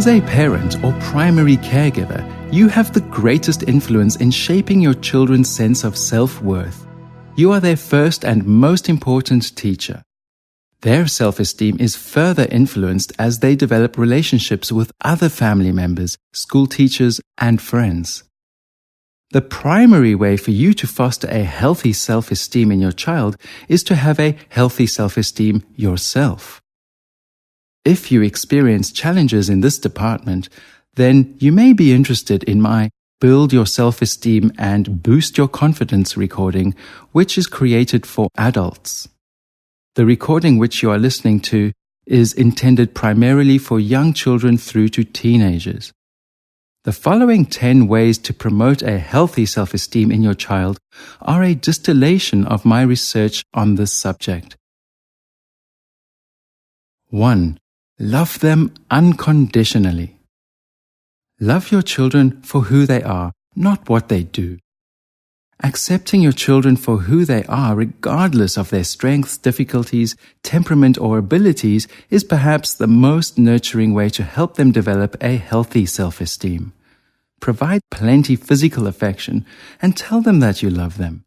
As a parent or primary caregiver, you have the greatest influence in shaping your children's sense of self-worth. You are their first and most important teacher. Their self-esteem is further influenced as they develop relationships with other family members, school teachers, and friends. The primary way for you to foster a healthy self-esteem in your child is to have a healthy self-esteem yourself. If you experience challenges in this department, then you may be interested in my Build Your Self-Esteem and Boost Your Confidence recording, which is created for adults. The recording which you are listening to is intended primarily for young children through to teenagers. The following 10 ways to promote a healthy self-esteem in your child are a distillation of my research on this subject. 1. Love them unconditionally. Love your children for who they are, not what they do. Accepting your children for who they are, regardless of their strengths, difficulties, temperament, or abilities, is perhaps the most nurturing way to help them develop a healthy self-esteem. Provide plenty physical affection and tell them that you love them.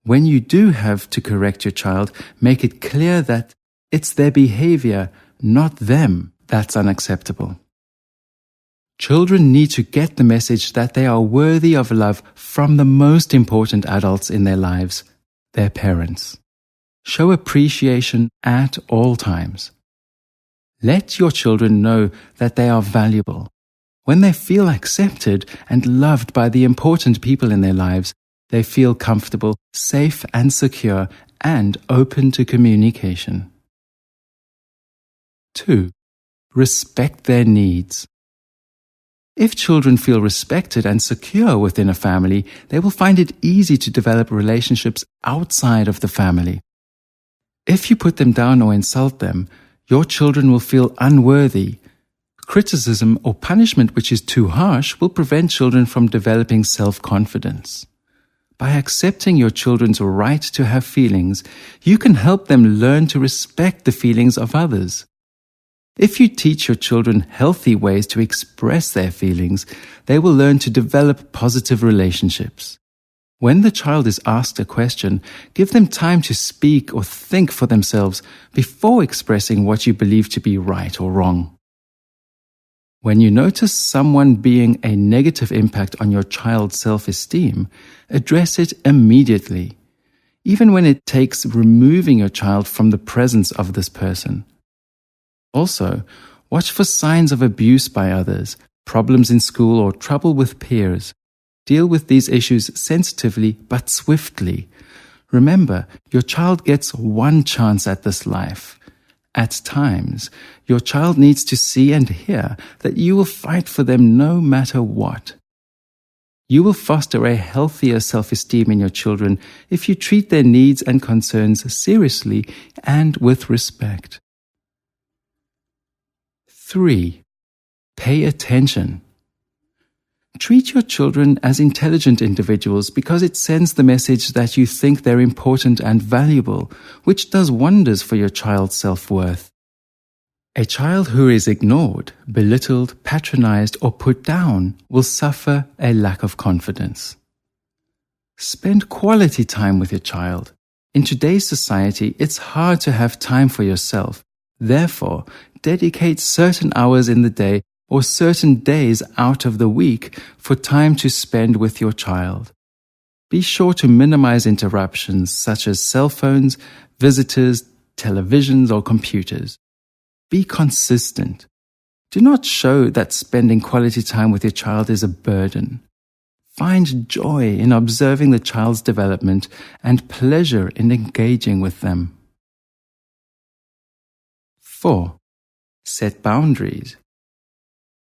When you do have to correct your child, make it clear that it's their behavior, not them, that's unacceptable. Children need to get the message that they are worthy of love from the most important adults in their lives, their parents. Show appreciation at all times. Let your children know that they are valuable. When they feel accepted and loved by the important people in their lives, they feel comfortable, safe and secure, and open to communication. 2. Respect their needs. If children feel respected and secure within a family, they will find it easy to develop relationships outside of the family. If you put them down or insult them, your children will feel unworthy. Criticism or punishment which is too harsh will prevent children from developing self-confidence. By accepting your children's right to have feelings, you can help them learn to respect the feelings of others. If you teach your children healthy ways to express their feelings, they will learn to develop positive relationships. When the child is asked a question, give them time to speak or think for themselves before expressing what you believe to be right or wrong. When you notice someone being a negative impact on your child's self-esteem, address it immediately, even when it takes removing your child from the presence of this person. Also, watch for signs of abuse by others, problems in school, or trouble with peers. Deal with these issues sensitively but swiftly. Remember, your child gets one chance at this life. At times, your child needs to see and hear that you will fight for them no matter what. You will foster a healthier self-esteem in your children if you treat their needs and concerns seriously and with respect. 3. Pay attention. Treat your children as intelligent individuals because it sends the message that you think they're important and valuable, which does wonders for your child's self-worth. A child who is ignored, belittled, patronized, or put down will suffer a lack of confidence. Spend quality time with your child. In today's society, it's hard to have time for yourself. Therefore, dedicate certain hours in the day or certain days out of the week for time to spend with your child. Be sure to minimize interruptions such as cell phones, visitors, televisions, or computers. Be consistent. Do not show that spending quality time with your child is a burden. Find joy in observing the child's development and pleasure in engaging with them. 4. Set boundaries.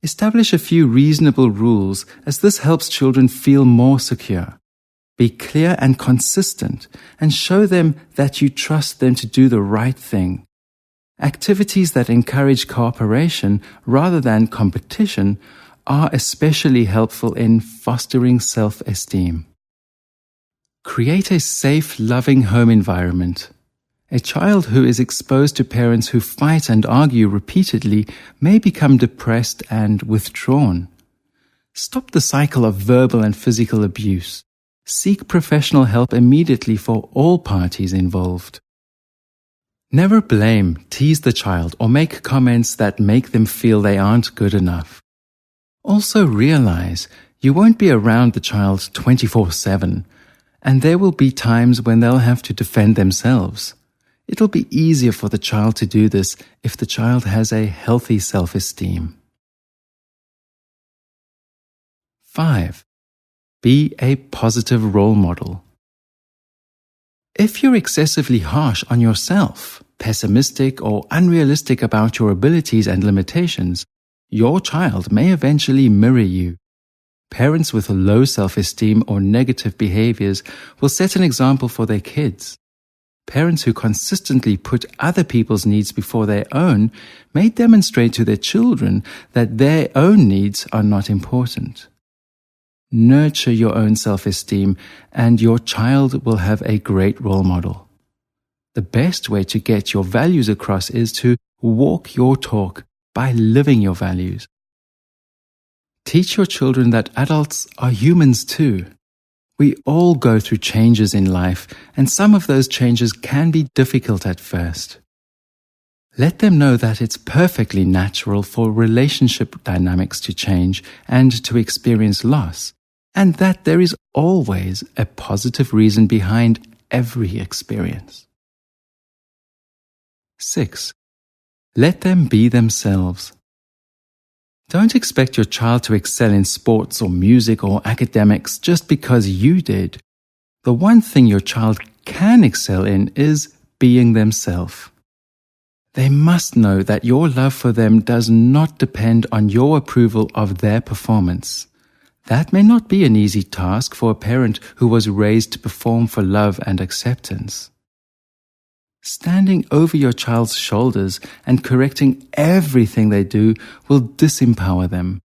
Establish a few reasonable rules, as this helps children feel more secure. Be clear and consistent, and show them that you trust them to do the right thing. Activities that encourage cooperation rather than competition are especially helpful in fostering self-esteem. Create a safe, loving home environment. A child who is exposed to parents who fight and argue repeatedly may become depressed and withdrawn. Stop the cycle of verbal and physical abuse. Seek professional help immediately for all parties involved. Never blame, tease the child, or make comments that make them feel they aren't good enough. Also realize you won't be around the child 24/7, and there will be times when they'll have to defend themselves. It'll be easier for the child to do this if the child has a healthy self-esteem. 5. Be a positive role model. If you're excessively harsh on yourself, pessimistic or unrealistic about your abilities and limitations, your child may eventually mirror you. Parents with low self-esteem or negative behaviors will set an example for their kids. Parents who consistently put other people's needs before their own may demonstrate to their children that their own needs are not important. Nurture your own self-esteem, and your child will have a great role model. The best way to get your values across is to walk your talk by living your values. Teach your children that adults are humans too. We all go through changes in life, and some of those changes can be difficult at first. Let them know that it's perfectly natural for relationship dynamics to change and to experience loss, and that there is always a positive reason behind every experience. 6. Let them be themselves. Don't expect your child to excel in sports or music or academics just because you did. The one thing your child can excel in is being themselves. They must know that your love for them does not depend on your approval of their performance. That may not be an easy task for a parent who was raised to perform for love and acceptance. Standing over your child's shoulders and correcting everything they do will disempower them.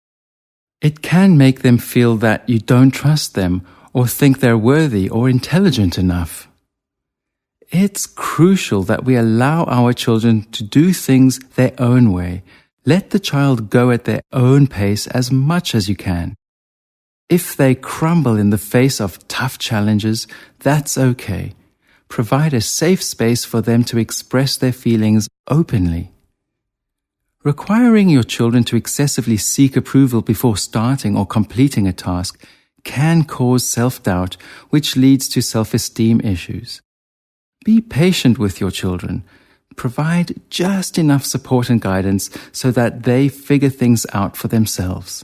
It can make them feel that you don't trust them or think they're worthy or intelligent enough. It's crucial that we allow our children to do things their own way. Let the child go at their own pace as much as you can. If they crumble in the face of tough challenges, that's okay. Provide a safe space for them to express their feelings openly. Requiring your children to excessively seek approval before starting or completing a task can cause self-doubt, which leads to self-esteem issues. Be patient with your children. Provide just enough support and guidance so that they figure things out for themselves.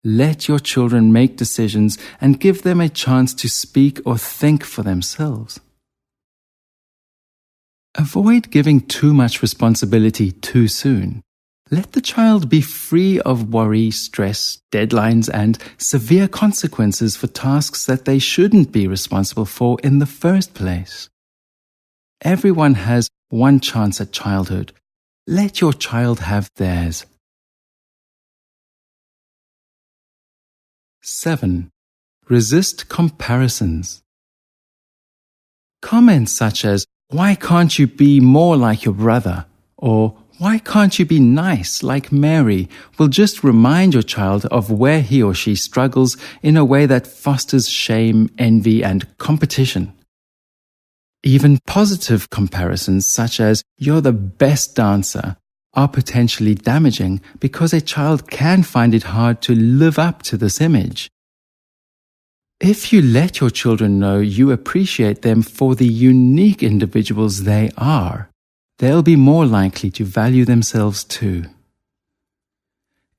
Let your children make decisions and give them a chance to speak or think for themselves. Avoid giving too much responsibility too soon. Let the child be free of worry, stress, deadlines, and severe consequences for tasks that they shouldn't be responsible for in the first place. Everyone has one chance at childhood. Let your child have theirs. 7. Resist comparisons. Comments such as, "Why can't you be more like your brother?" or "Why can't you be nice like Mary?" will just remind your child of where he or she struggles in a way that fosters shame, envy, and competition. Even positive comparisons such as "You're the best dancer" are potentially damaging because a child can find it hard to live up to this image. If you let your children know you appreciate them for the unique individuals they are, they'll be more likely to value themselves too.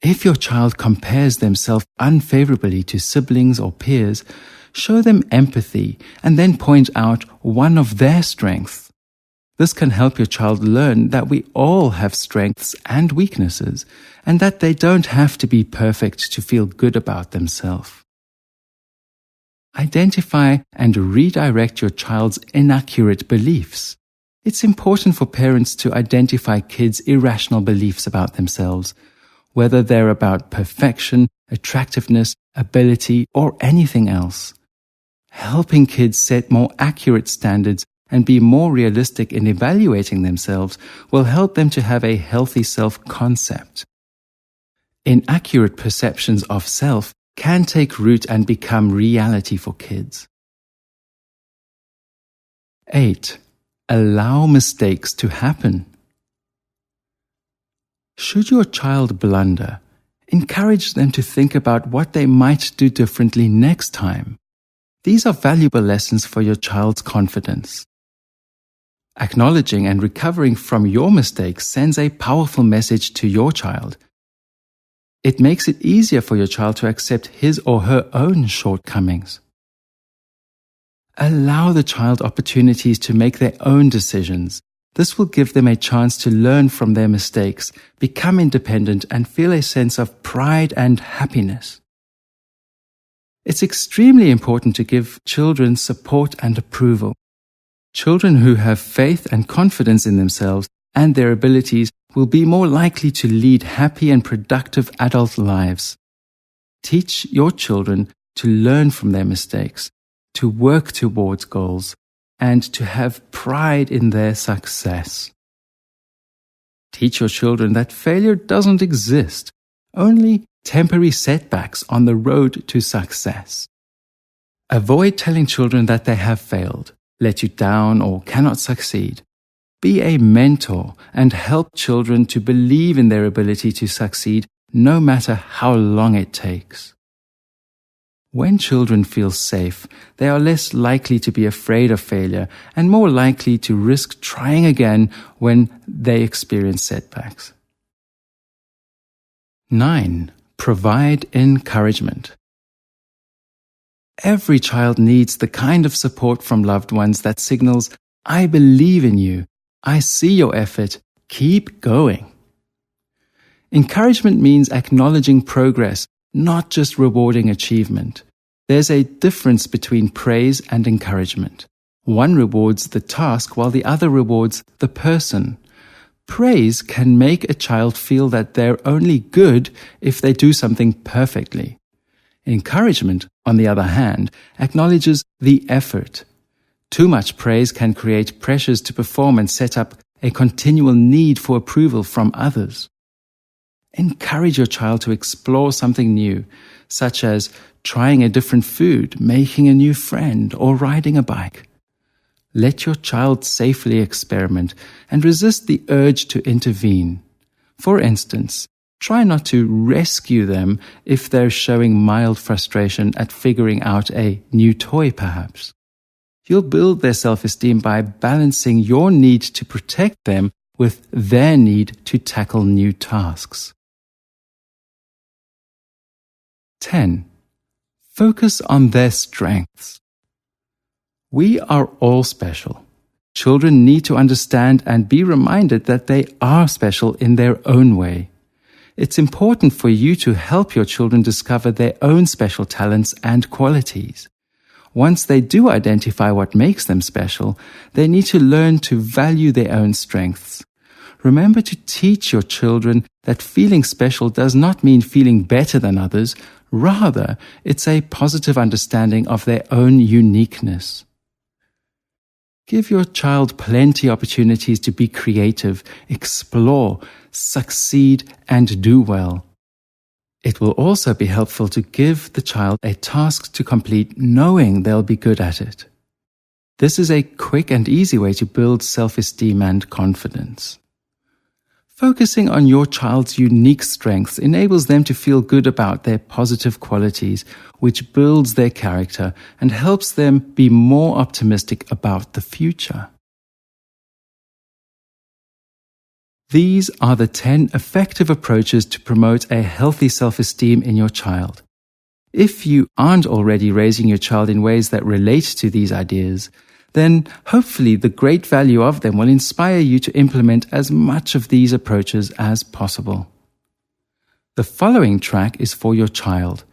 If your child compares themselves unfavorably to siblings or peers, show them empathy and then point out one of their strengths. This can help your child learn that we all have strengths and weaknesses, and that they don't have to be perfect to feel good about themselves. Identify and redirect your child's inaccurate beliefs. It's important for parents to identify kids' irrational beliefs about themselves, whether they're about perfection, attractiveness, ability, or anything else. Helping kids set more accurate standards and be more realistic in evaluating themselves will help them to have a healthy self-concept. Inaccurate perceptions of self can take root and become reality for kids. 8. Allow mistakes to happen. Should your child blunder, encourage them to think about what they might do differently next time. These are valuable lessons for your child's confidence. Acknowledging and recovering from your mistakes sends a powerful message to your child. It makes it easier for your child to accept his or her own shortcomings. Allow the child opportunities to make their own decisions. This will give them a chance to learn from their mistakes, become independent, and feel a sense of pride and happiness. It's extremely important to give children support and approval. Children who have faith and confidence in themselves and their abilities will be more likely to lead happy and productive adult lives. Teach your children to learn from their mistakes, to work towards goals, and to have pride in their success. Teach your children that failure doesn't exist, only temporary setbacks on the road to success. Avoid telling children that they have failed, let you down, or cannot succeed. Be a mentor and help children to believe in their ability to succeed no matter how long it takes. When children feel safe, they are less likely to be afraid of failure and more likely to risk trying again when they experience setbacks. 9. Provide encouragement. Every child needs the kind of support from loved ones that signals, "I believe in you. I see your effort. Keep going." Encouragement means acknowledging progress, not just rewarding achievement. There's a difference between praise and encouragement. One rewards the task while the other rewards the person. Praise can make a child feel that they're only good if they do something perfectly. Encouragement, on the other hand, acknowledges the effort. Too much praise can create pressures to perform and set up a continual need for approval from others. Encourage your child to explore something new, such as trying a different food, making a new friend, or riding a bike. Let your child safely experiment and resist the urge to intervene. For instance, try not to rescue them if they're showing mild frustration at figuring out a new toy, perhaps. You'll build their self-esteem by balancing your need to protect them with their need to tackle new tasks. 10. Focus on their strengths. We are all special. Children need to understand and be reminded that they are special in their own way. It's important for you to help your children discover their own special talents and qualities. Once they do identify what makes them special, they need to learn to value their own strengths. Remember to teach your children that feeling special does not mean feeling better than others. Rather, it's a positive understanding of their own uniqueness. Give your child plenty of opportunities to be creative, explore, succeed, and do well. It will also be helpful to give the child a task to complete knowing they'll be good at it. This is a quick and easy way to build self-esteem and confidence. Focusing on your child's unique strengths enables them to feel good about their positive qualities, which builds their character and helps them be more optimistic about the future. These are the 10 effective approaches to promote a healthy self-esteem in your child. If you aren't already raising your child in ways that relate to these ideas, then hopefully the great value of them will inspire you to implement as much of these approaches as possible. The following track is for your child.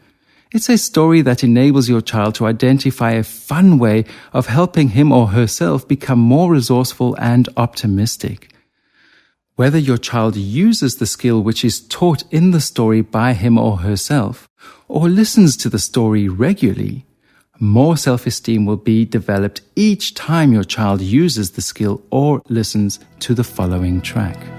It's a story that enables your child to identify a fun way of helping him or herself become more resourceful and optimistic. Whether your child uses the skill which is taught in the story by him or herself, or listens to the story regularly, more self-esteem will be developed each time your child uses the skill or listens to the following track.